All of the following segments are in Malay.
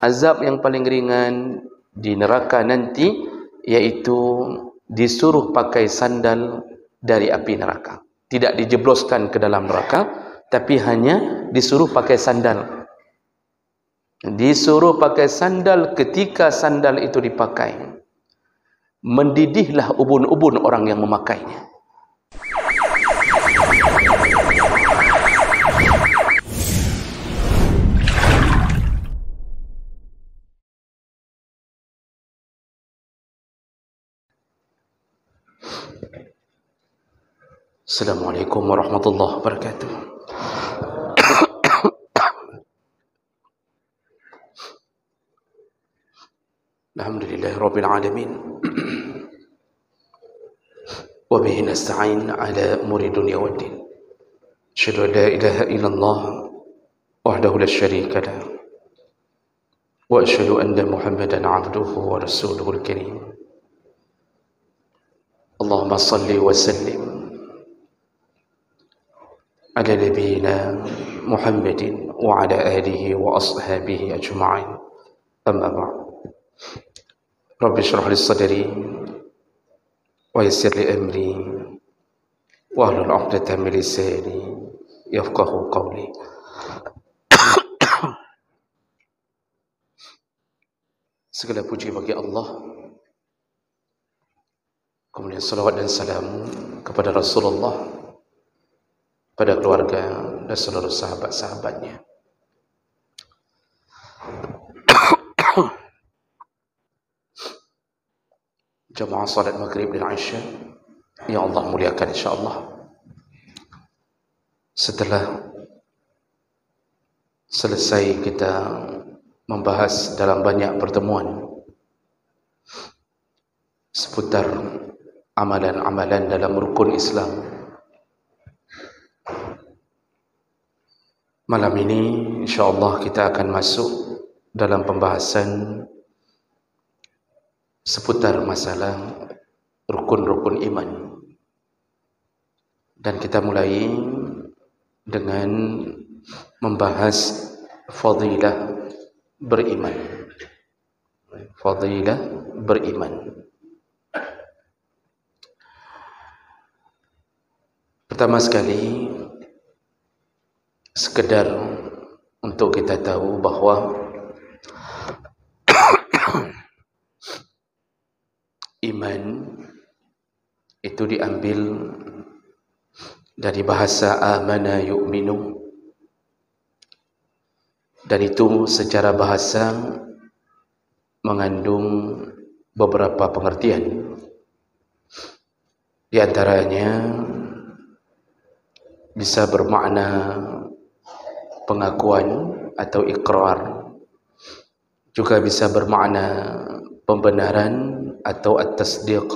azab yang paling ringan di neraka nanti yaitu disuruh pakai sandal dari api neraka. Tidak dijebloskan ke dalam neraka, tapi hanya disuruh pakai sandal. Disuruh pakai sandal. Ketika sandal itu dipakai, mendidihlah ubun-ubun orang yang memakainya. Assalamualaikum warahmatullahi wabarakatuh. Alhamdulillahi rabbil alamin. Wa bihi nasta'in ala umuri dunya waddin. Asyhadu an la ilaha illallah wahdahu la syarika lah. Wa asyhadu anna Muhammadan 'abduhu wa rasuluhul karim. Allahumma shalli wa sallim ala nabiyyina Muhammadin wa ala alihi wa ashabihi ajma'in. Amma ba'd. Rabbi shrah li sadri wa yassir li amri wa hlul 'uqdatam min lisani yafqahu qawli. Segala puji bagi Allah, kemudian salawat dan salam kepada Rasulullah, pada keluarga dan seluruh sahabat-sahabatnya. Jamaah salat maghrib dan isya yang Allah muliakan insyaAllah. Setelah selesai kita membahas dalam banyak pertemuan seputar amalan-amalan dalam rukun Islam, malam ini insyaAllah kita akan masuk dalam pembahasan seputar masalah rukun-rukun iman. Dan kita mulai dengan membahas fadilah beriman. Fadilah beriman. Pertama sekali, sekedar untuk kita tahu bahawa iman itu diambil dari bahasa amana yu'minu, dan itu secara bahasa mengandung beberapa pengertian. Di antaranya bisa bermakna pengakuan atau ikrar, juga bisa bermakna pembenaran atau at-tasdiq,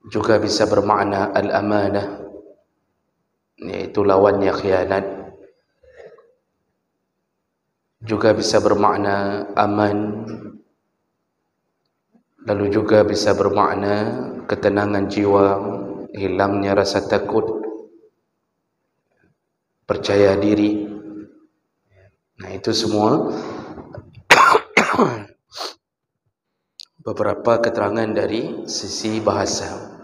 juga bisa bermakna al-amanah, yaitu lawannya khianat, juga bisa bermakna aman, lalu juga bisa bermakna ketenangan jiwa, hilangnya rasa takut, percaya diri. Nah, itu semua beberapa keterangan dari sisi bahasa.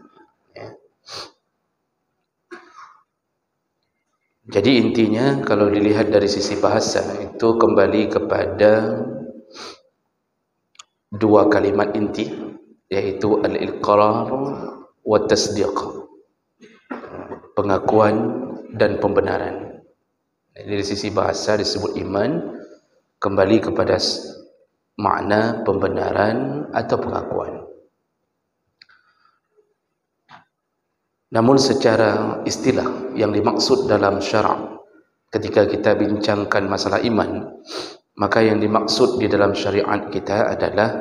Jadi intinya kalau dilihat dari sisi bahasa itu kembali kepada dua kalimat inti, yaitu al-iqrar wa tasdiq, pengakuan dan pembenaran. Dari sisi bahasa disebut iman, kembali kepada makna pembenaran atau pengakuan. Namun secara istilah yang dimaksud dalam syarak ketika kita bincangkan masalah iman, maka yang dimaksud di dalam syariat kita adalah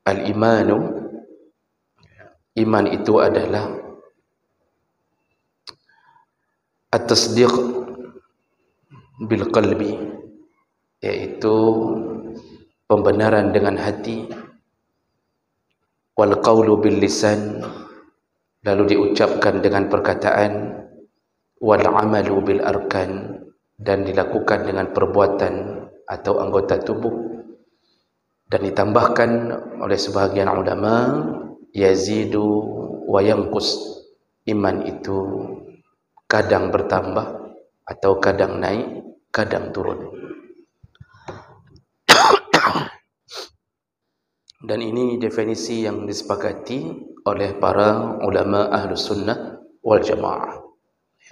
al-imanu. Iman itu adalah at-tasdiq bil qalbi, yaitu pembenaran dengan hati, wal qawlu bil lisan, lalu diucapkan dengan perkataan, wal amalu bil arkan, dan dilakukan dengan perbuatan atau anggota tubuh. Dan ditambahkan oleh sebahagian ulama, yazidu wa yanqus, iman itu kadang bertambah atau kadang naik, kadang turun. Dan ini definisi yang disepakati oleh para ulama Ahlus Sunnah wal Jamaah.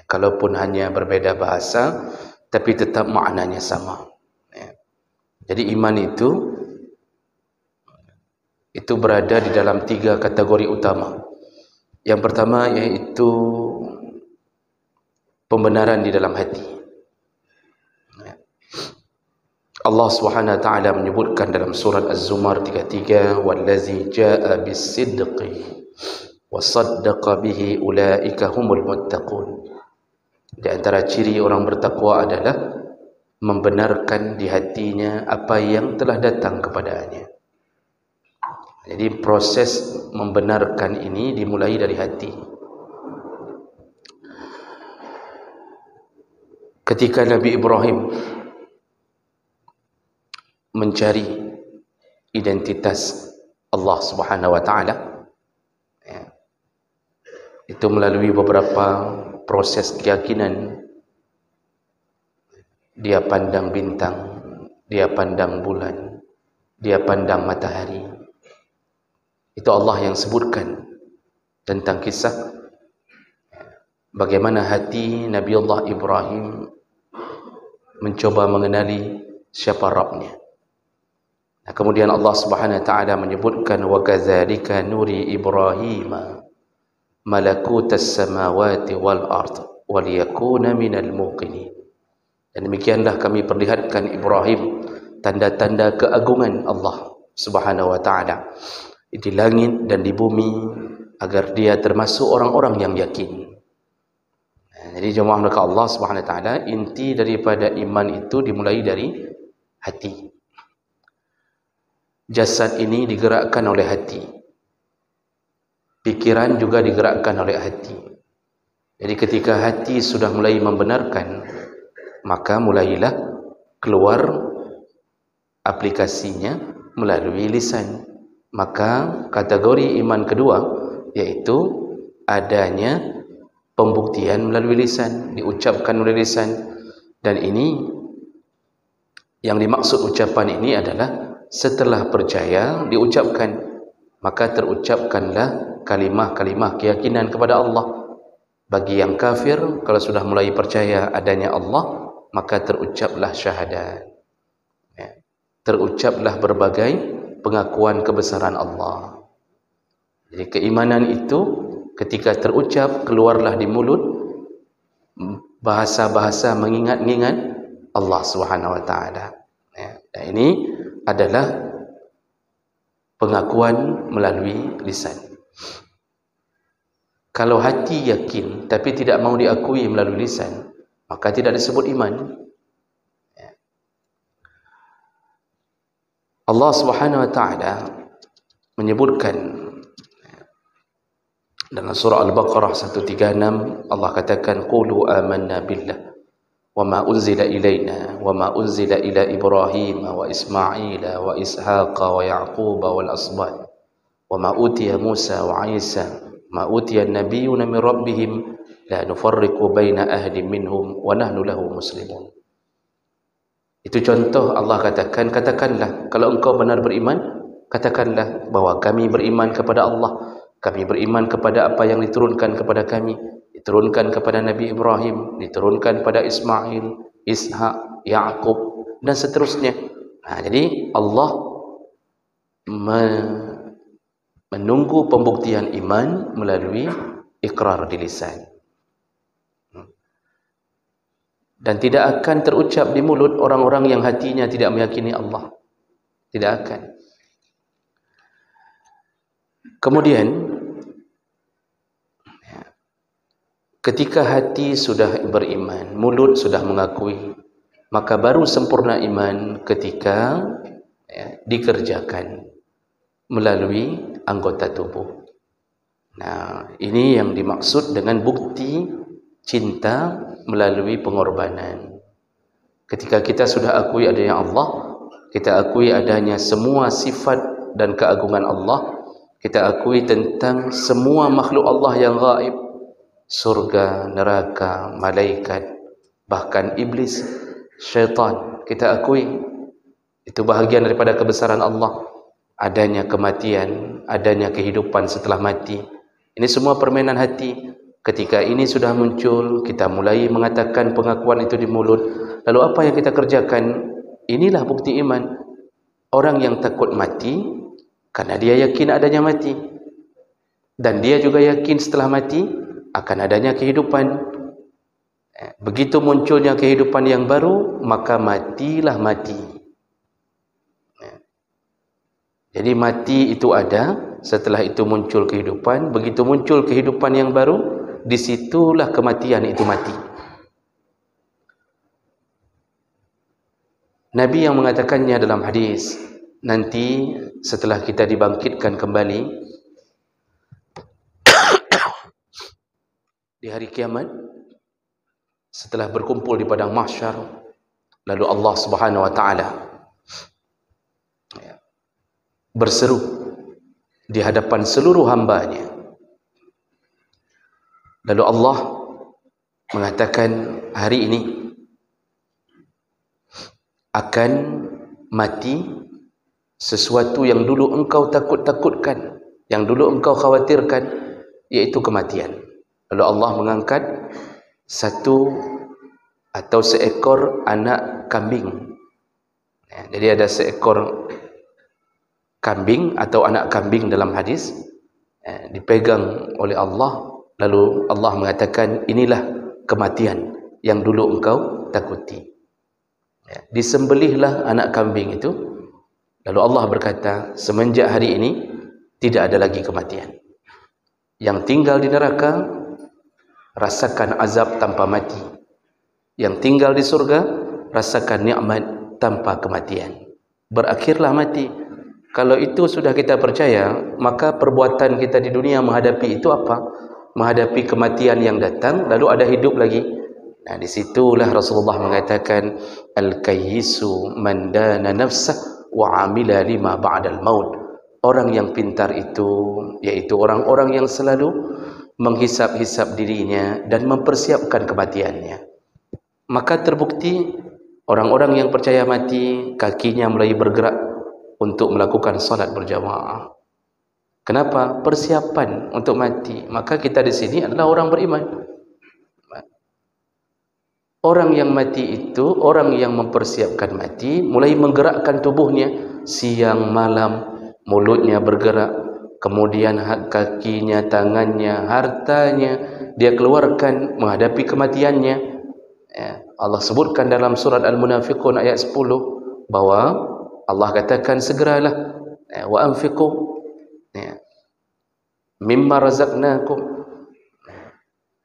Kalaupun hanya berbeda bahasa, tapi tetap maknanya sama. Jadi iman itu berada di dalam 3 kategori utama. Yang pertama yaitu pembenaran di dalam hati. Allah Subhanahu wa taala menyebutkan dalam surat Az-Zumar 33, "Wallazi jaa'a bis-sidqi wa saddaqa bihi ulaika humul muttaqun." Di antara ciri orang bertakwa adalah membenarkan di hatinya apa yang telah datang kepadanya. Jadi proses membenarkan ini dimulai dari hati. Ketika Nabi Ibrahim mencari identitas Allah Subhanahu wa taala, itu melalui beberapa proses keyakinan. Dia pandang bintang, dia pandang bulan, dia pandang matahari. Itu Allah yang sebutkan tentang kisah bagaimana hati Nabi Allah Ibrahim mencoba mengenali siapa Rabbnya. Nah, kemudian Allah Subhanahu wa taala menyebutkan, wa kadzalika nuri Ibrahim malakutas samawati wal ard wa liyakuna minal muqinin. Dan demikianlah kami perlihatkan Ibrahim tanda-tanda keagungan Allah Subhanahu wa taala di langit dan di bumi, agar dia termasuk orang-orang yang yakin. Jadi jemaah maka Allah Subhanahu wa taala, inti daripada iman itu dimulai dari hati. Jasad ini digerakkan oleh hati. Pikiran juga digerakkan oleh hati. Jadi ketika hati sudah mulai membenarkan, maka mulailah keluar aplikasinya melalui lisan. Maka kategori iman kedua yaitu adanya pembuktian melalui lisan, diucapkan melalui lisan. Dan ini yang dimaksud ucapan ini adalah setelah percaya diucapkan, maka terucapkanlah kalimah-kalimah keyakinan kepada Allah. Bagi yang kafir, kalau sudah mulai percaya adanya Allah, maka terucaplah syahadat, terucaplah berbagai pengakuan kebesaran Allah. Jadi keimanan itu ketika terucap, keluarlah di mulut bahasa-bahasa mengingat-ingat Allah Subhanahu wa taala. Dan ini adalah pengakuan melalui lisan. Kalau hati yakin tapi tidak mau diakui melalui lisan, maka tidak disebut iman. Allah Subhanahu wa taala menyebutkan dalam surah Al-Baqarah 136, Allah katakan, qulu amanna billah wa ma unzila ilaina wa ma unzila ila Ibrahim wa Ismaila wa Ishaqa wa Yaquba wal asbat wa ma utiya Musa wa Isa ma utiya an-nabiyyuna min rabbihim la nufarriqu baina ahadin minhum wa nahnu lahu muslimun. Itu contoh Allah katakan, katakanlah kalau engkau benar beriman, katakanlah bahwa kami beriman kepada Allah, kami beriman kepada apa yang diturunkan kepada kami, diturunkan kepada Nabi Ibrahim, diturunkan pada Ismail, Ishak, Yaqub dan seterusnya. Nah, jadi Allah menunggu pembuktian iman melalui ikrar di lisan. Dan tidak akan terucap di mulut orang-orang yang hatinya tidak meyakini Allah. Tidak akan. Kemudian ketika hati sudah beriman, mulut sudah mengakui, maka baru sempurna iman ketika dikerjakan melalui anggota tubuh. Nah, ini yang dimaksud dengan bukti cinta melalui pengorbanan. Ketika kita sudah akui adanya Allah, kita akui adanya semua sifat dan keagungan Allah, kita akui tentang semua makhluk Allah yang gaib, surga, neraka, malaikat, bahkan iblis, syaitan, kita akui itu bahagian daripada kebesaran Allah. Adanya kematian, adanya kehidupan setelah mati, ini semua permainan hati. Ketika ini sudah muncul, kita mulai mengatakan pengakuan itu di mulut. Lalu apa yang kita kerjakan? Inilah bukti iman. Orang yang takut mati karena dia yakin adanya mati, dan dia juga yakin setelah mati akan adanya kehidupan. Begitu munculnya kehidupan yang baru, maka matilah mati. Jadi mati itu ada, setelah itu muncul kehidupan. Begitu muncul kehidupan yang baru, disitulah kematian itu mati. Nabi yang mengatakannya dalam hadis, nanti setelah kita dibangkitkan kembali di hari kiamat, setelah berkumpul di padang mahsyar, lalu Allah Subhanahu wa taala berseru di hadapan seluruh hambanya. Lalu Allah mengatakan, hari ini akan mati sesuatu yang dulu engkau takut-takutkan, yang dulu engkau khawatirkan, yaitu kematian. Lalu Allah mengangkat satu atau seekor anak kambing. Jadi ada seekor kambing atau anak kambing dalam hadis, dipegang oleh Allah. Lalu Allah mengatakan, inilah kematian yang dulu engkau takuti. Disembelihlah anak kambing itu. Lalu Allah berkata, semenjak hari ini tidak ada lagi kematian. Yang tinggal di neraka rasakan azab tanpa mati. Yang tinggal di surga rasakan nikmat tanpa kematian. Berakhirlah mati. Kalau itu sudah kita percaya, maka perbuatan kita di dunia menghadapi itu apa? Menghadapi kematian yang datang, lalu ada hidup lagi. Nah, disitulah Rasulullah mengatakan, al-kayyisu man dana nafsah wa amila lima ba'dal maut. Orang yang pintar itu yaitu orang-orang yang selalu menghisap-hisap dirinya dan mempersiapkan kematiannya. Maka terbukti orang-orang yang percaya mati, kakinya mulai bergerak untuk melakukan salat berjamaah. Kenapa? Persiapan untuk mati. Maka kita di sini adalah orang beriman. Orang yang mati itu, orang yang mempersiapkan mati, mulai menggerakkan tubuhnya siang malam, mulutnya bergerak, kemudian kakinya, tangannya, hartanya dia keluarkan menghadapi kematiannya. Allah sebutkan dalam surat Al-Munafiqun ayat 10 bahwa Allah katakan, segeralah wa anfiqu mimma razaqnakum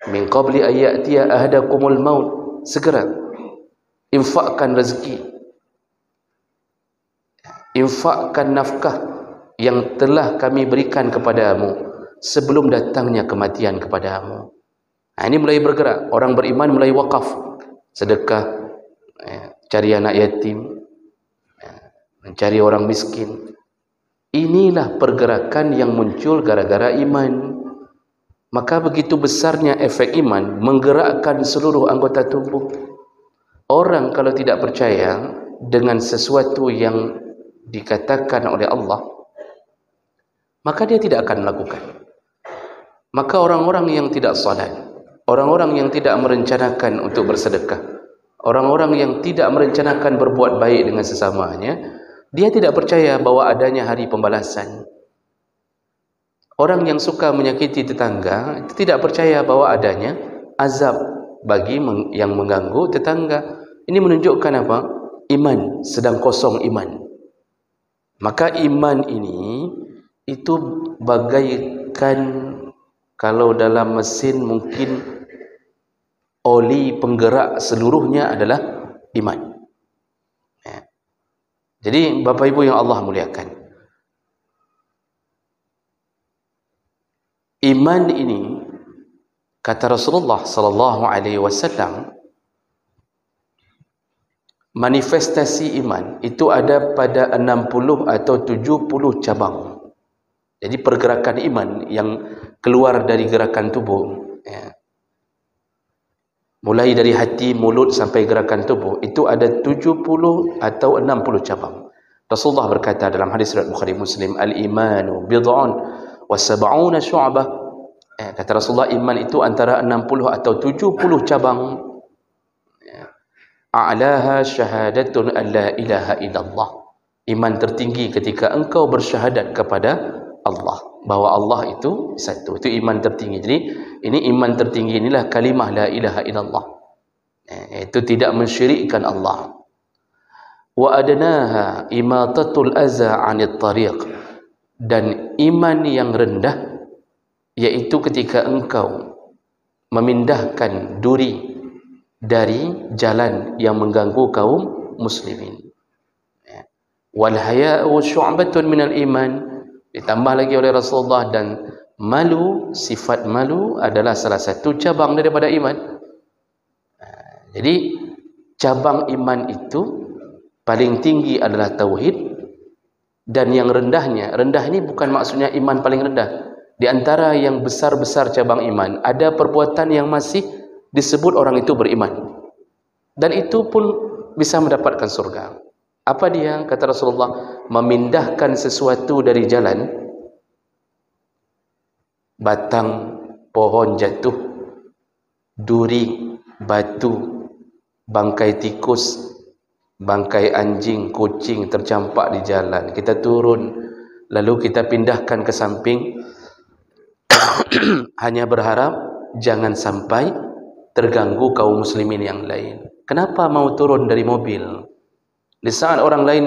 min qabli an ya'tiya ahadakumul maut. Segera infakkan rezeki, infakkan nafkah yang telah kami berikan kepadamu sebelum datangnya kematian kepadamu. Nah, ini mulai bergerak. Orang beriman mulai wakaf, sedekah, cari anak yatim, mencari orang miskin. Inilah pergerakan yang muncul gara-gara iman. Maka begitu besarnya efek iman menggerakkan seluruh anggota tubuh. Orang kalau tidak percaya dengan sesuatu yang dikatakan oleh Allah, maka dia tidak akan melakukan. Maka orang-orang yang tidak salat, orang-orang yang tidak merencanakan untuk bersedekah, orang-orang yang tidak merencanakan berbuat baik dengan sesamanya, dia tidak percaya bahwa adanya hari pembalasan. Orang yang suka menyakiti tetangga itu tidak percaya bahwa adanya azab bagi yang mengganggu tetangga. Ini menunjukkan apa? Iman sedang kosong iman. Maka iman ini itu bagaikan, kalau dalam mesin mungkin oli penggerak seluruhnya adalah iman. Jadi Bapak Ibu yang Allah muliakan, iman ini, kata Rasulullah sallallahu alaihi wasallam, manifestasi iman itu ada pada 60 atau 70 cabang. Jadi pergerakan iman yang keluar dari gerakan tubuh, ya, mulai dari hati, mulut sampai gerakan tubuh, itu ada 70 atau 60 cabang. Rasulullah berkata dalam hadis riwayat Bukhari Muslim, al-imanu bid'un wa sab'una syu'bah. Kata Rasulullah, iman itu antara 60 atau 70 cabang. A'laha syahadatun an la ilaha illallah. Iman tertinggi ketika engkau bersyahadat kepada Allah, bahwa Allah itu satu. Itu iman tertinggi. Jadi ini iman tertinggi, inilah kalimah la ilaha illallah. Itu tidak mensyirikkan Allah. Wa adnaha imatatul aza 'anit tariq. Dan iman yang rendah yaitu ketika engkau memindahkan duri dari jalan yang mengganggu kaum muslimin. Wal haya'u syu'batun minal iman. Ditambah lagi oleh Rasulullah, dan malu, sifat malu adalah salah satu cabang daripada iman. Jadi cabang iman itu paling tinggi adalah tauhid, dan yang rendahnya, rendah ini bukan maksudnya iman paling rendah. Di antara yang besar-besar cabang iman, ada perbuatan yang masih disebut orang itu beriman, dan itu pun bisa mendapatkan surga. Apa dia? Kata Rasulullah, memindahkan sesuatu dari jalan, batang pohon jatuh, duri, batu, bangkai tikus, bangkai anjing, kucing tercampak di jalan, kita turun lalu kita pindahkan ke samping hanya berharap jangan sampai terganggu kaum muslimin yang lain. Kenapa mau turun dari mobil di saat orang lain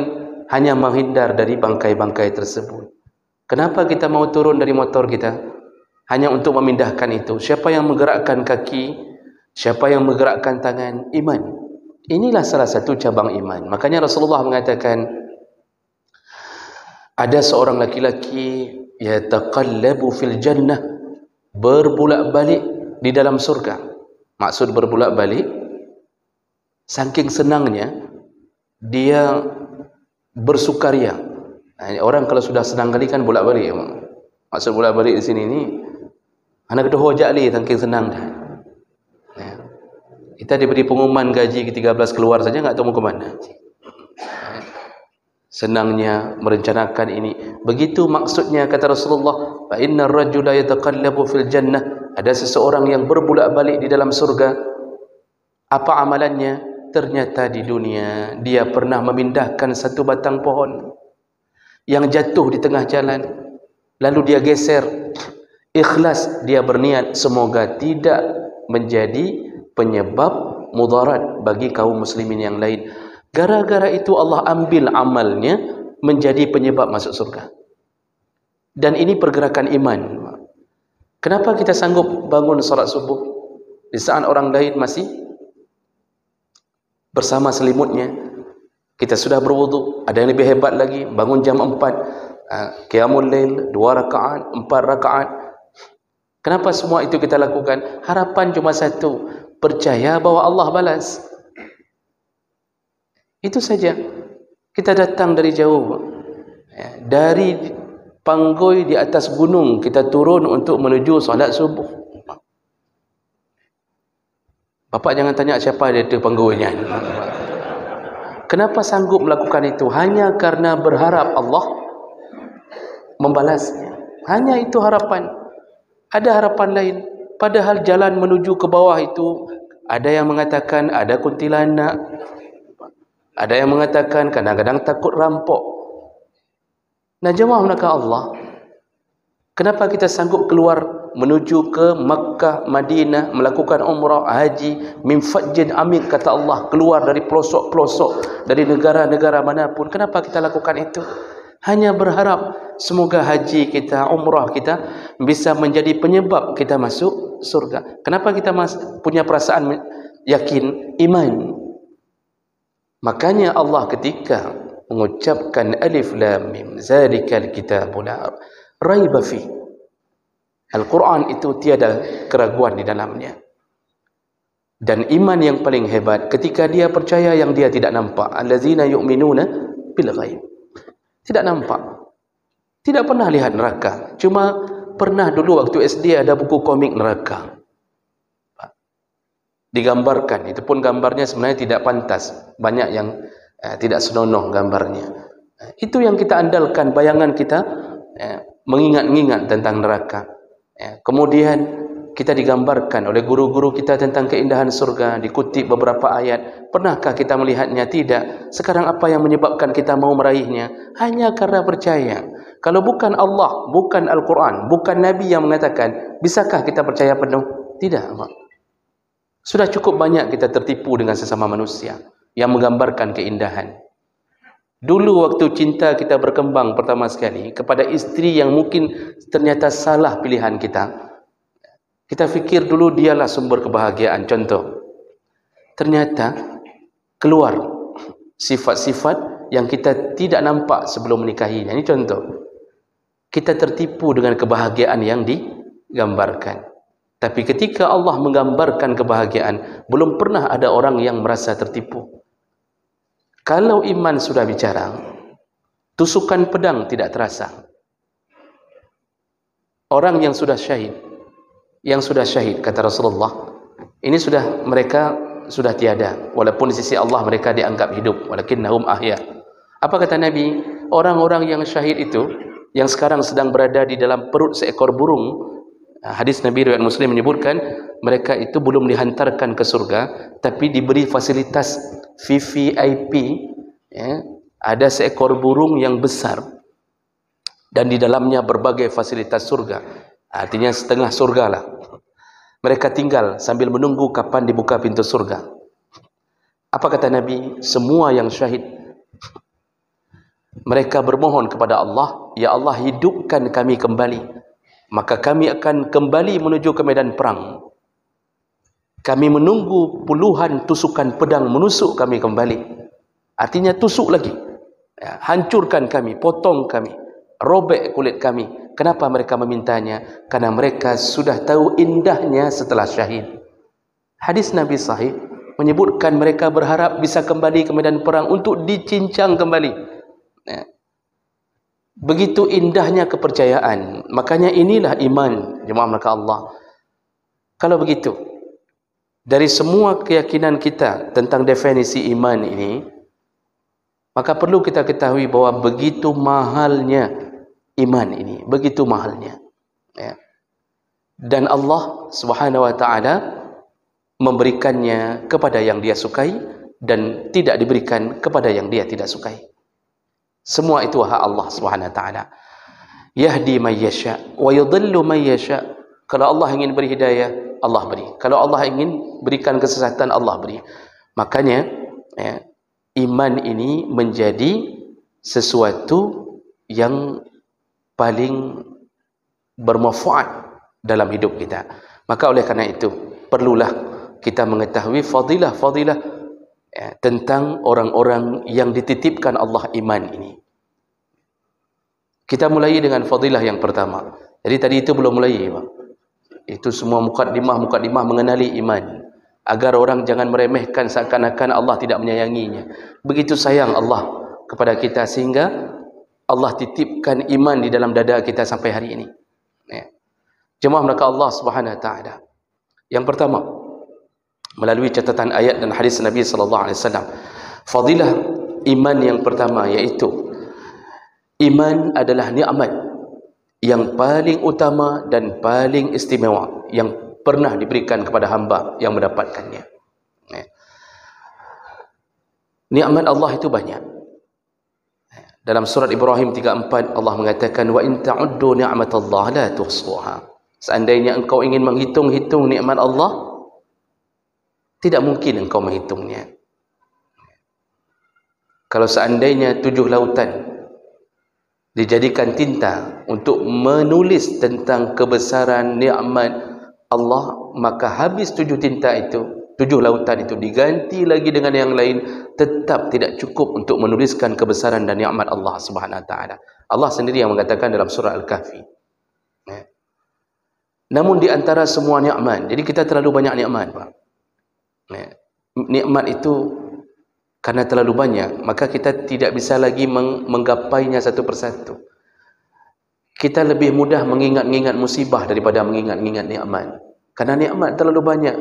hanya menghindar dari bangkai-bangkai tersebut? Kenapa kita mau turun dari motor kita hanya untuk memindahkan itu? Siapa yang menggerakkan kaki? Siapa yang menggerakkan tangan? Iman. Inilah salah satu cabang iman. Makanya Rasulullah mengatakan, ada seorang laki-laki yataqallabu fil jannah, berbulak-balik di dalam surga. Maksud berbulak-balik, saking senangnya dia bersukaria. Orang kalau sudah senang kali kan bolak-balik. Maksud bolak-balik di sini ni, anak kedua jali saking senang dah. Kita diberi pengumuman gaji ke-13 keluar saja enggak tahu mau ke mana. Senangnya merencanakan ini. Begitu maksudnya kata Rasulullah, fa innar rajula yataqallabu fil jannah. Ada seseorang yang berbulak-balik di dalam surga. Apa amalannya? Ternyata di dunia dia pernah memindahkan satu batang pohon yang jatuh di tengah jalan, lalu dia geser. Ikhlas dia berniat semoga tidak menjadi penyebab mudarat bagi kaum muslimin yang lain. Gara-gara itu Allah ambil amalnya menjadi penyebab masuk surga. Dan ini pergerakan iman. Kenapa kita sanggup bangun salat subuh di saat orang lain masih bersama selimutnya? Kita sudah berwudu, ada yang lebih hebat lagi, bangun jam 4, qiyamul lail 2 rakaat, 4 rakaat. Kenapa semua itu kita lakukan? Harapan cuma satu, percaya bahwa Allah balas. Itu saja. Kita datang dari jauh, dari Panggoi di atas gunung, kita turun untuk menuju solat subuh. Bapak jangan tanya siapa dia tu Panggoinya. Kenapa sanggup melakukan itu? Hanya karena berharap Allah membalasnya. Hanya itu harapan. Ada harapan lain. Padahal jalan menuju ke bawah itu, ada yang mengatakan ada kuntilanak, ada yang mengatakan kadang-kadang takut rampok. Nah, jemaah nakal Allah, kenapa kita sanggup keluar menuju ke Makkah, Madinah, melakukan umrah, haji, min fajjin amin, kata Allah, keluar dari pelosok-pelosok, dari negara-negara manapun. Kenapa kita lakukan itu? Hanya berharap semoga haji kita, umrah kita bisa menjadi penyebab kita masuk surga. Kenapa kita punya perasaan yakin, iman? Makanya Allah ketika mengucapkan alif lam mim zalikal kitabul la raiba fi, Al-Quran itu tiada keraguan di dalamnya. Dan iman yang paling hebat ketika dia percaya yang dia tidak nampak. Allazina yu'minuna bil ghaib. Tidak nampak. Tidak pernah lihat neraka. Cuma pernah dulu waktu SD ada buku komik neraka. Digambarkan. Itu pun gambarnya sebenarnya tidak pantas. Banyak yang tidak senonoh gambarnya. Itu yang kita andalkan, bayangan kita mengingat-ingat tentang neraka. Kemudian kita digambarkan oleh guru-guru kita tentang keindahan surga, dikutip beberapa ayat. Pernahkah kita melihatnya? Tidak. Sekarang apa yang menyebabkan kita mau meraihnya? Hanya karena percaya. Kalau bukan Allah, bukan Al-Quran, bukan Nabi yang mengatakan, bisakah kita percaya penuh? Tidak. Sudah cukup banyak kita tertipu dengan sesama manusia yang menggambarkan keindahan. Dulu waktu cinta kita berkembang pertama sekali kepada istri yang mungkin ternyata salah pilihan kita. Kita fikir dulu dialah sumber kebahagiaan. Contoh, ternyata keluar sifat-sifat yang kita tidak nampak sebelum menikahinya. Ini contoh. Kita tertipu dengan kebahagiaan yang digambarkan. Tapi ketika Allah menggambarkan kebahagiaan, belum pernah ada orang yang merasa tertipu. Kalau iman sudah bicara, tusukan pedang tidak terasa. Orang yang sudah syahid, kata Rasulullah, ini mereka sudah tiada, walaupun di sisi Allah mereka dianggap hidup, walakinnahum ahya. Apa kata Nabi? Orang-orang yang syahid itu, yang sekarang sedang berada di dalam perut seekor burung, hadis Nabi riwayat Muslim menyebutkan, mereka itu belum dihantarkan ke surga, tapi diberi fasilitas VVIP. Ada seekor burung yang besar, dan di dalamnya berbagai fasilitas surga. Artinya setengah surga lah. Mereka tinggal sambil menunggu kapan dibuka pintu surga. Apa kata Nabi? Semua yang syahid, mereka bermohon kepada Allah, ya Allah, hidupkan kami kembali, maka kami akan kembali menuju ke medan perang. Kami menunggu puluhan tusukan pedang menusuk kami kembali. Artinya tusuk lagi, hancurkan kami, potong kami, robek kulit kami. Kenapa mereka memintanya? Karena mereka sudah tahu indahnya setelah syahid. Hadis Nabi sahih menyebutkan mereka berharap bisa kembali ke medan perang untuk dicincang kembali. Begitu indahnya kepercayaan. Makanya inilah iman, jemaah maka Allah. Kalau begitu, dari semua keyakinan kita tentang definisi iman ini, maka perlu kita ketahui bahwa begitu mahalnya iman ini, begitu mahalnya. Dan Allah Subhanahu wa taala memberikannya kepada yang Dia sukai dan tidak diberikan kepada yang Dia tidak sukai. Semua itu hak Allah Subhanahu wa taala. Yahdi man yasha wa yudhillu man yasha. Kalau Allah ingin beri hidayah, Allah beri. Kalau Allah ingin berikan kesesatan, Allah beri. Makanya iman ini menjadi sesuatu yang paling bermanfaat dalam hidup kita. Maka oleh karena itu, perlulah kita mengetahui fadilah-fadilah tentang orang-orang yang dititipkan Allah iman ini. Kita mulai dengan fadilah yang pertama. Jadi tadi itu belum mulai, Pak. Itu semua mukaddimah mengenali iman, agar orang jangan meremehkan seakan-akan Allah tidak menyayanginya. Begitu sayang Allah kepada kita sehingga Allah titipkan iman di dalam dada kita sampai hari ini. Jemaah maka Allah Subhanahu wa taala. Yang pertama, melalui catatan ayat dan hadis Nabi sallallahu alaihi wasallam, fadilah iman yang pertama yaitu iman adalah nikmat yang paling utama dan paling istimewa yang pernah diberikan kepada hamba yang mendapatkannya. Nikmat Allah itu banyak. Dalam surat Ibrahim 34 Allah mengatakan, wa in ta'uddu ni'matallahi la tuhsuha. Seandainya engkau ingin menghitung-hitung nikmat Allah, tidak mungkin engkau menghitungnya. Kalau seandainya 7 lautan dijadikan tinta untuk menulis tentang kebesaran nikmat Allah, maka habis 7 tinta itu, 7 lautan itu diganti lagi dengan yang lain, tetap tidak cukup untuk menuliskan kebesaran dan nikmat Allah Subhanahu wa taala. Allah sendiri yang mengatakan dalam surah Al-Kahfi. Namun di antara semua nikmat, jadi kita terlalu banyak nikmat, Pak. Nikmat itu karena terlalu banyak, maka kita tidak bisa lagi menggapainya satu persatu. Kita lebih mudah mengingat-ingat musibah daripada mengingat-ingat nikmat. Karena nikmat terlalu banyak.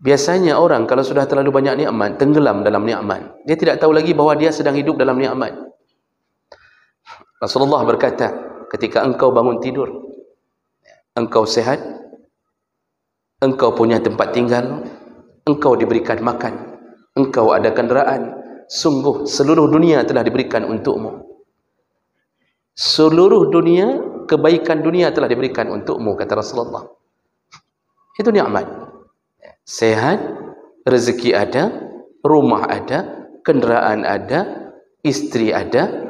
Biasanya orang kalau sudah terlalu banyak nikmat, tenggelam dalam nikmat. Dia tidak tahu lagi bahawa dia sedang hidup dalam nikmat. Rasulullah berkata, ketika engkau bangun tidur, engkau sehat, engkau punya tempat tinggal, engkau diberikan makan, engkau ada kenderaan, sungguh seluruh dunia telah diberikan untukmu. Seluruh dunia, kebaikan dunia telah diberikan untukmu, kata Rasulullah. Itu nikmat. Sehat, rezeki ada, rumah ada, kenderaan ada, istri ada,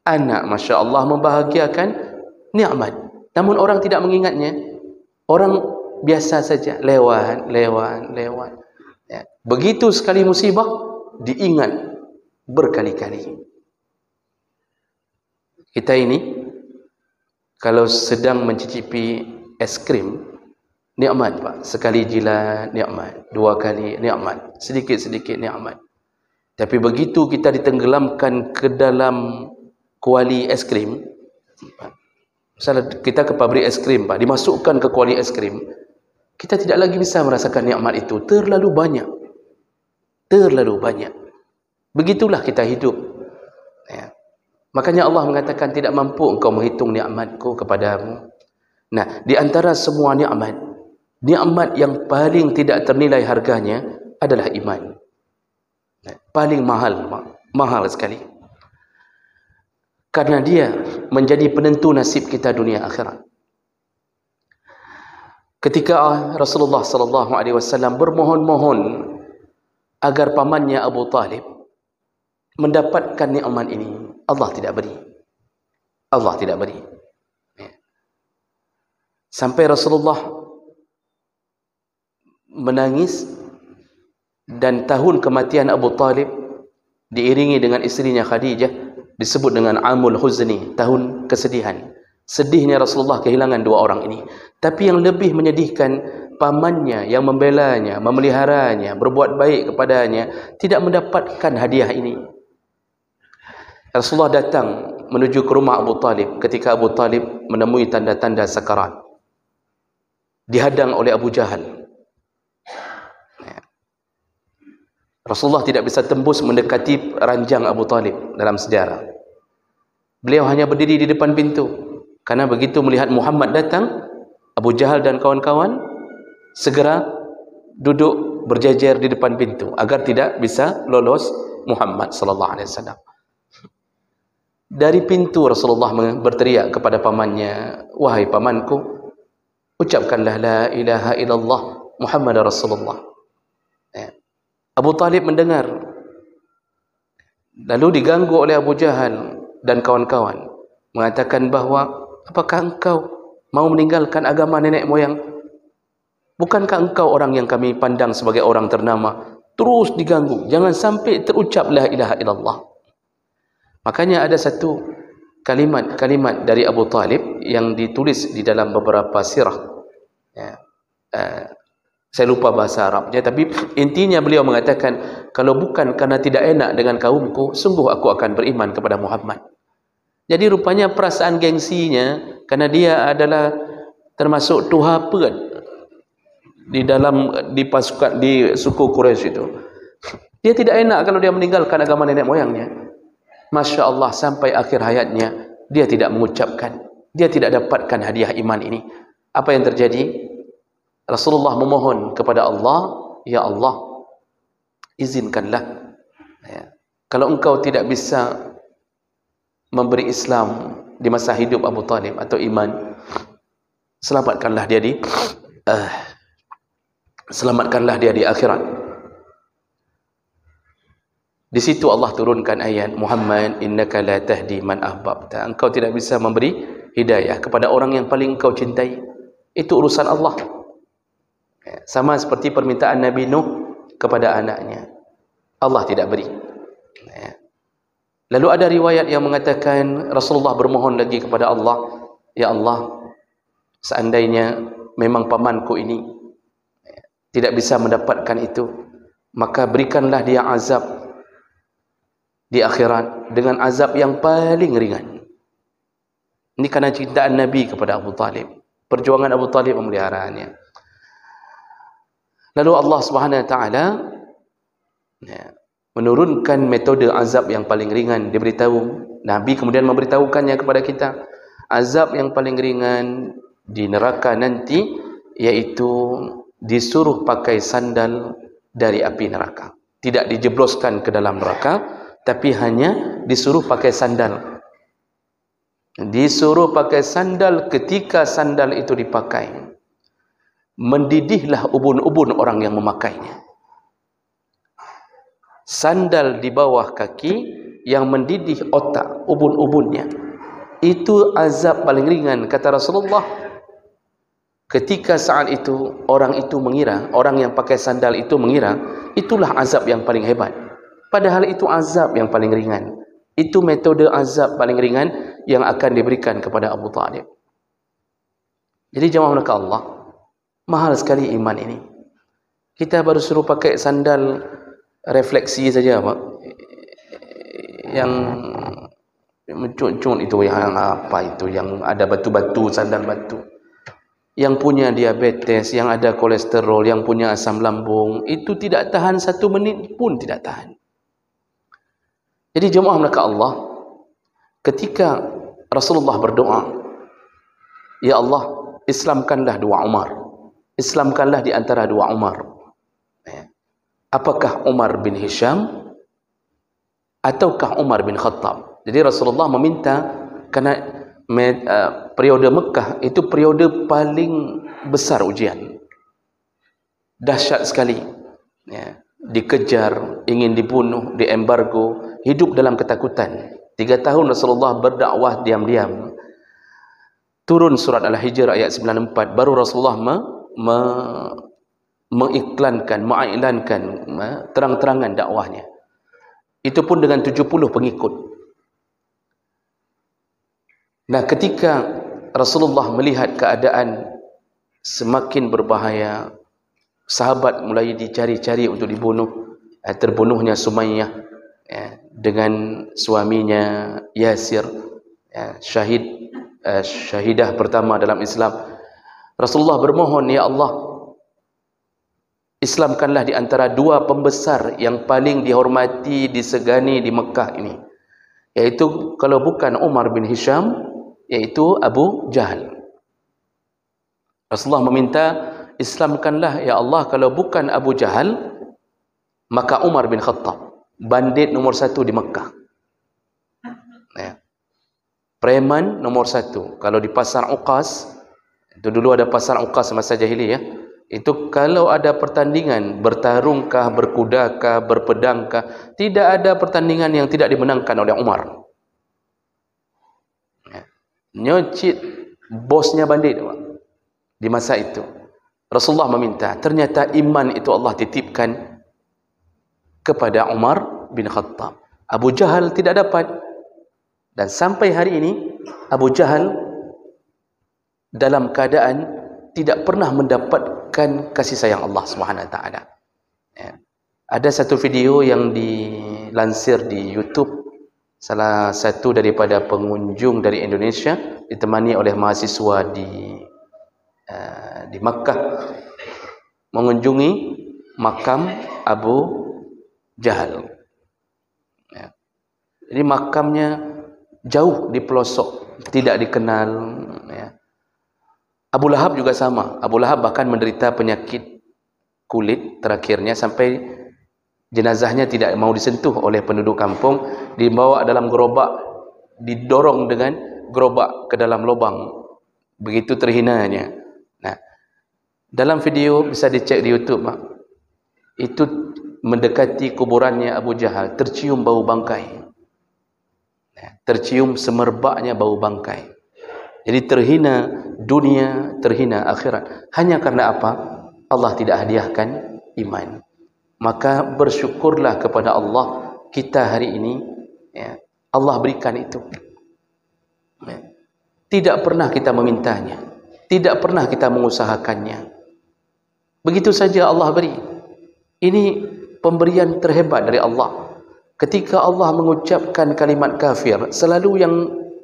anak Masya Allah membahagiakan, nikmat. Namun orang tidak mengingatnya. Orang biasa saja, lewat. Begitu sekali musibah, diingat berkali-kali. Kita ini kalau sedang mencicipi es krim, nikmat Pak. Sekali jilat, nikmat. Dua kali, nikmat. Sedikit-sedikit, nikmat. Tapi begitu kita ditenggelamkan ke dalam kuali es krim, misalnya kita ke pabrik es krim Pak, dimasukkan ke kuali es krim, kita tidak lagi bisa merasakan nikmat itu. Terlalu banyak. Terlalu banyak. Begitulah kita hidup. Makanya Allah mengatakan, tidak mampu engkau menghitung nikmatku kepadamu. Nah, di antara semua nikmat, nikmat yang paling tidak ternilai harganya adalah iman. Paling mahal sekali. Karena dia menjadi penentu nasib kita dunia akhirat. Ketika Rasulullah SAW bermohon-mohon agar pamannya Abu Talib mendapatkan nikmat ini, Allah tidak beri. Allah tidak beri. Sampai Rasulullah menangis, dan tahun kematian Abu Talib diiringi dengan istrinya Khadijah disebut dengan Amul Huzni, tahun kesedihan. Sedihnya Rasulullah kehilangan dua orang ini. Tapi yang lebih menyedihkan, pamannya yang membelanya, memeliharanya, berbuat baik kepadanya tidak mendapatkan hadiah ini. Rasulullah datang menuju ke rumah Abu Talib ketika Abu Talib menemui tanda-tanda sakarat. Dihadang oleh Abu Jahal. Rasulullah tidak bisa tembus mendekati ranjang Abu Talib dalam sejarah. Beliau hanya berdiri di depan pintu. Karena begitu melihat Muhammad datang, Abu Jahal dan kawan-kawan segera duduk berjejer di depan pintu agar tidak bisa lolos Muhammad sallallahu alaihi wasallam. Dari pintu Rasulullah berteriak kepada pamannya, wahai pamanku, ucapkanlah la ilaha illallah Muhammad Rasulullah. Abu Talib mendengar, lalu diganggu oleh Abu Jahal dan kawan-kawan, mengatakan bahawa, apakah engkau mau meninggalkan agama nenek moyang? Bukankah engkau orang yang kami pandang sebagai orang ternama? Terus diganggu, jangan sampai terucap la ilaha illallah. Makanya ada satu kalimat dari Abu Talib yang ditulis di dalam beberapa sirah. Saya lupa bahasa Arabnya, tapi intinya beliau mengatakan, kalau bukan karena tidak enak dengan kaumku, sungguh aku akan beriman kepada Muhammad. Jadi rupanya perasaan gengsinya, karena dia adalah termasuk tuha perat di pasukan di suku Quraisy itu. Dia tidak enak kalau dia meninggalkan agama nenek moyangnya. Masya Allah, sampai akhir hayatnya dia tidak mengucapkan, dia tidak dapatkan hadiah iman ini. Apa yang terjadi? Rasulullah memohon kepada Allah, ya Allah, izinkanlah, kalau engkau tidak bisa memberi Islam di masa hidup Abu Talib atau iman, selamatkanlah dia di akhirat. Di situ Allah turunkan ayat, Muhammad innaka la tahdi man ahbabta. Engkau tidak bisa memberi hidayah kepada orang yang paling engkau cintai. Itu urusan Allah. Sama seperti permintaan Nabi Nuh kepada anaknya. Allah tidak beri. Lalu ada riwayat yang mengatakan Rasulullah bermohon lagi kepada Allah, ya Allah, seandainya memang pamanku ini tidak bisa mendapatkan itu, maka berikanlah dia azab di akhirat dengan azab yang paling ringan. Ini karena cintaan Nabi kepada Abu Talib, perjuangan Abu Talib memeliharaannya. Lalu Allah Subhanahu Wa Taala menurunkan metode azab yang paling ringan. Diberitahu, Nabi kemudian memberitahukannya kepada kita, azab yang paling ringan di neraka nanti yaitu disuruh pakai sandal dari api neraka. Tidak dijebloskan ke dalam neraka, tapi hanya disuruh pakai sandal. Disuruh pakai sandal. Ketika sandal itu dipakai, mendidihlah ubun-ubun orang yang memakainya. Sandal di bawah kaki yang mendidih otak, ubun-ubunnya. Itu azab paling ringan, kata Rasulullah. Ketika saat itu orang itu mengira, orang yang pakai sandal itu mengira, itulah azab yang paling hebat. Padahal itu azab yang paling ringan. Itu metode azab paling ringan yang akan diberikan kepada Abu Talib. Jadi jemaah maka Allah, mahal sekali iman ini. Kita baru suruh pakai sandal refleksi saja, Pak. Yang mencun-cun itu, yang apa itu, yang ada batu-batu, sandal batu. Yang punya diabetes, yang ada kolesterol, yang punya asam lambung, itu tidak tahan 1 menit pun tidak tahan. Jadi jemaah maka Allah, ketika Rasulullah berdoa, ya Allah, Islamkanlah 2 Umar. Islamkanlah di antara 2 Umar. Apakah Umar bin Hisham ataukah Umar bin Khattab? Jadi Rasulullah meminta, karena periode Mekah itu periode paling besar ujian. Dahsyat sekali. Ya, dikejar, ingin dibunuh, diembargo, hidup dalam ketakutan. 3 tahun Rasulullah berdakwah diam-diam. Turun surat Al-Hijr ayat 94, baru Rasulullah mengiklankan terang-terangan dakwahnya. Itu pun dengan 70 pengikut. Nah, ketika Rasulullah melihat keadaan semakin berbahaya, sahabat mulai dicari-cari untuk dibunuh. Terbunuhnya Sumayyah dengan suaminya Yasir, syahidah pertama dalam Islam. Rasulullah bermohon, ya Allah, Islamkanlah di antara 2 pembesar yang paling dihormati, disegani di Mekah ini. Yaitu kalau bukan Umar bin Hisham, yaitu Abu Jahal. Rasulullah meminta, Islamkanlah ya Allah kalau bukan Abu Jahal, maka Umar bin Khattab, bandit nomor 1 di Mekah. Preman nomor 1. Kalau di pasar Uqas, itu dulu ada pasar Uqas masa jahiliyah, itu kalau ada pertandingan, bertarungkah, berkudakah, berpedangkah, tidak ada pertandingan yang tidak dimenangkan oleh Umar. Nyocit bosnya bandit di masa itu. Rasulullah meminta, ternyata iman itu Allah titipkan kepada Umar bin Khattab. Abu Jahal tidak dapat. Dan sampai hari ini Abu Jahal dalam keadaan tidak pernah mendapatkan kasih sayang Allah Subhanahu Wa Taala. Ada satu video yang dilansir di YouTube, salah satu daripada pengunjung dari Indonesia ditemani oleh mahasiswa di Makkah mengunjungi makam Abu Jahal. Jadi makamnya jauh di pelosok, tidak dikenal. Abu Lahab juga sama. Abu Lahab bahkan menderita penyakit kulit terakhirnya sampai jenazahnya tidak mau disentuh oleh penduduk kampung, dibawa dalam gerobak, didorong dengan gerobak ke dalam lubang. Begitu terhinanya. Nah, dalam video bisa dicek di YouTube, Pak. Itu mendekati kuburannya Abu Jahal, tercium bau bangkai. Tercium semerbaknya bau bangkai. Jadi terhina dunia, terhina akhirat. Hanya karena apa? Allah tidak hadiahkan iman. Maka bersyukurlah kepada Allah, kita hari ini Allah berikan itu. Tidak pernah kita memintanya, tidak pernah kita mengusahakannya. Begitu saja Allah beri. Ini pemberian terhebat dari Allah. Ketika Allah mengucapkan kalimat kafir, selalu yang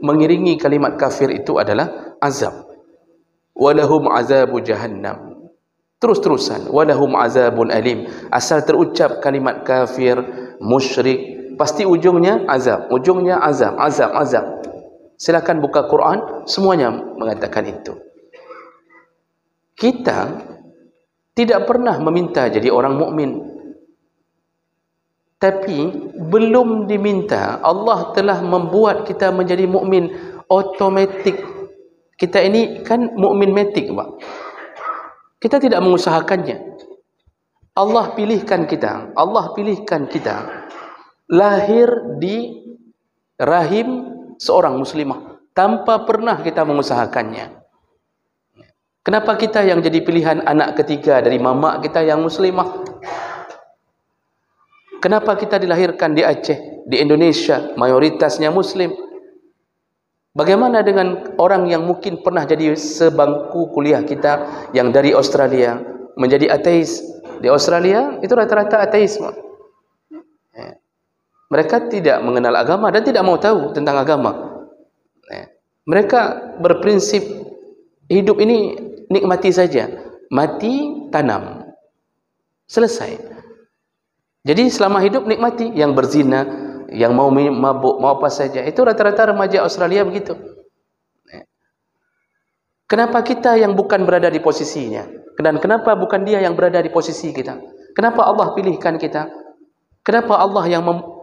mengiringi kalimat kafir itu adalah azab. Walahum azabu jahannam. Terus-terusan. Walahum azabun alim. Asal terucap kalimat kafir, musyrik, pasti ujungnya azab. Ujungnya azab, azab, azab. Silakan buka Quran, semuanya mengatakan itu. Kita tidak pernah meminta jadi orang mukmin. Tapi belum diminta, Allah telah membuat kita menjadi mukmin otomatik. Kita ini kan mukmin matik, Pak. Kita tidak mengusahakannya. Allah pilihkan kita. Allah pilihkan kita lahir di rahim seorang muslimah tanpa pernah kita mengusahakannya. Kenapa kita yang jadi pilihan anak ketiga dari mamak kita yang muslimah? Kenapa kita dilahirkan di Aceh, di Indonesia, mayoritasnya muslim? Bagaimana dengan orang yang mungkin pernah jadi sebangku kuliah kita yang dari Australia menjadi ateis? Di Australia itu rata-rata ateisme. Mereka tidak mengenal agama dan tidak mau tahu tentang agama. Mereka berprinsip hidup ini nikmati saja. Mati, tanam. Selesai. Jadi selama hidup nikmati. Yang berzina, yang mau mabuk, mau apa saja. Itu rata-rata remaja Australia begitu. Kenapa kita yang bukan berada di posisinya? Dan kenapa bukan dia yang berada di posisi kita? Kenapa Allah pilihkan kita? Kenapa Allah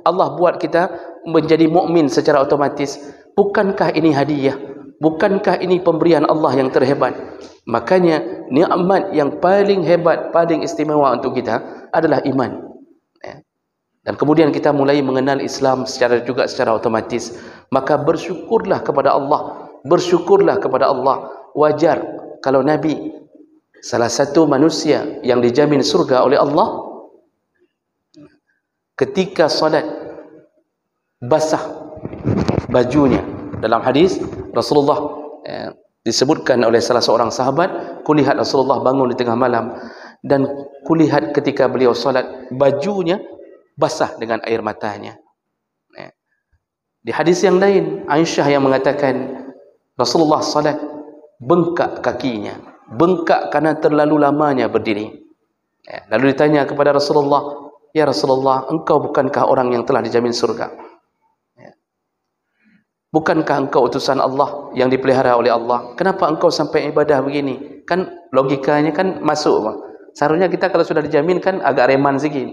Allah buat kita menjadi mukmin secara otomatis? Bukankah ini hadiah? Bukankah ini pemberian Allah yang terhebat? Makanya nikmat yang paling hebat, paling istimewa untuk kita adalah iman. Dan kemudian kita mulai mengenal Islam secara otomatis. Maka bersyukurlah kepada Allah. Bersyukurlah kepada Allah. Wajar kalau Nabi, salah satu manusia yang dijamin surga oleh Allah, ketika salat basah bajunya. Dalam hadis Rasulullah disebutkan oleh salah seorang sahabat, kulihat Rasulullah bangun di tengah malam dan kulihat ketika beliau salat bajunya basah dengan air matanya. Di hadis yang lain Aisyah yang mengatakan Rasulullah salat bengkak kakinya, bengkak karena terlalu lamanya berdiri. Lalu ditanya kepada Rasulullah, ya Rasulullah, engkau bukankah orang yang telah dijamin surga? Bukankah engkau utusan Allah yang dipelihara oleh Allah? Kenapa engkau sampai ibadah begini? Kan logikanya kan masuk, Bang. Seharusnya kita kalau sudah dijamin kan agak reman sikit.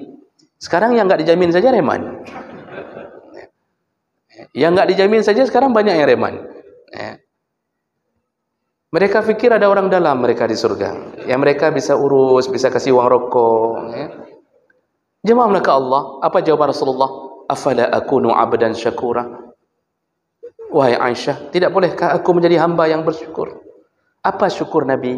Sekarang yang enggak dijamin saja reman. Yang enggak dijamin saja sekarang banyak yang reman. Mereka fikir ada orang dalam mereka di surga. Yang mereka bisa urus, bisa kasih uang rokok. Jemaah ke Allah, apa jawaban Rasulullah? Afala akunu abdan syakura? Wahai Aisyah, tidak bolehkah aku menjadi hamba yang bersyukur? Apa syukur Nabi?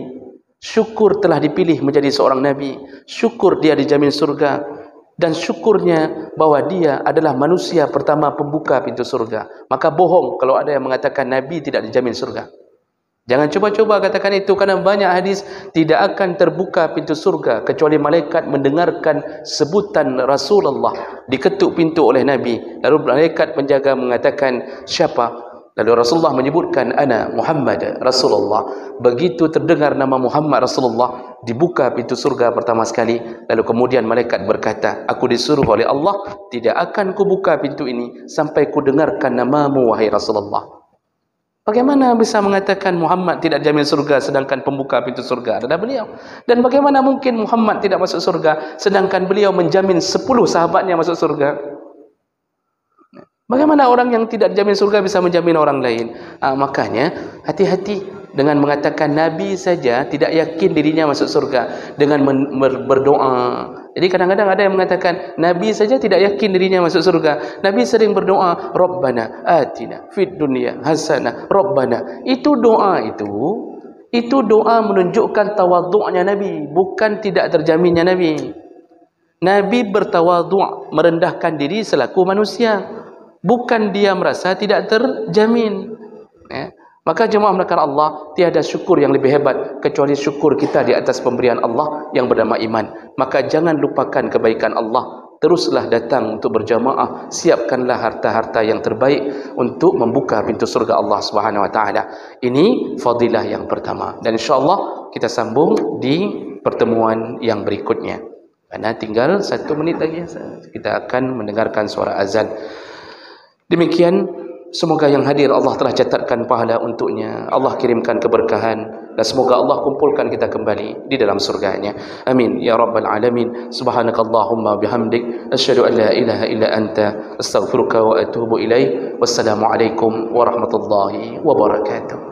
Syukur telah dipilih menjadi seorang Nabi. Syukur dia dijamin surga. Dan syukurnya bahwa dia adalah manusia pertama pembuka pintu surga. Maka bohong kalau ada yang mengatakan Nabi tidak dijamin surga. Jangan coba-coba katakan itu, karena banyak hadis tidak akan terbuka pintu surga kecuali malaikat mendengarkan sebutan Rasulullah, diketuk pintu oleh Nabi. Lalu malaikat penjaga mengatakan siapa? Lalu Rasulullah menyebutkan ana Muhammad Rasulullah. Begitu terdengar nama Muhammad Rasulullah, dibuka pintu surga pertama sekali. Lalu kemudian malaikat berkata, aku disuruh oleh Allah, tidak akan kubuka pintu ini sampai ku dengarkan namamu wahai Rasulullah. Bagaimana bisa mengatakan Muhammad tidak jamin surga sedangkan pembuka pintu surga adalah beliau? Dan bagaimana mungkin Muhammad tidak masuk surga sedangkan beliau menjamin 10 sahabatnya masuk surga? Bagaimana orang yang tidak jamin surga bisa menjamin orang lain? Makanya hati-hati dengan mengatakan Nabi saja tidak yakin dirinya masuk surga dengan berdoa. Jadi kadang-kadang ada yang mengatakan Nabi saja tidak yakin dirinya masuk surga. Nabi sering berdoa, Rabbana atina fid dunya hasanah, Rabbana. Itu doa itu doa menunjukkan tawadhu'nya Nabi, bukan tidak terjaminnya Nabi. Nabi bertawadhu', merendahkan diri selaku manusia. Bukan dia merasa tidak terjamin. Maka jemaah melakukan Allah, tiada syukur yang lebih hebat kecuali syukur kita di atas pemberian Allah yang bernama iman. Maka jangan lupakan kebaikan Allah. Teruslah datang untuk berjamaah, siapkanlah harta-harta yang terbaik untuk membuka pintu surga Allah Subhanahu wa taala. Ini fadilah yang pertama. Dan insya-Allah kita sambung di pertemuan yang berikutnya. Karena tinggal 1 menit lagi kita akan mendengarkan suara azan. Demikian, semoga yang hadir Allah telah catatkan pahala untuknya. Allah kirimkan keberkahan dan semoga Allah kumpulkan kita kembali di dalam surganya. Amin ya rabbal alamin. Subhanakallahumma bihamdik asyhadu an la ilaha illa anta astaghfiruka wa atubu ilaik. Wassalamualaikum warahmatullahi wabarakatuh.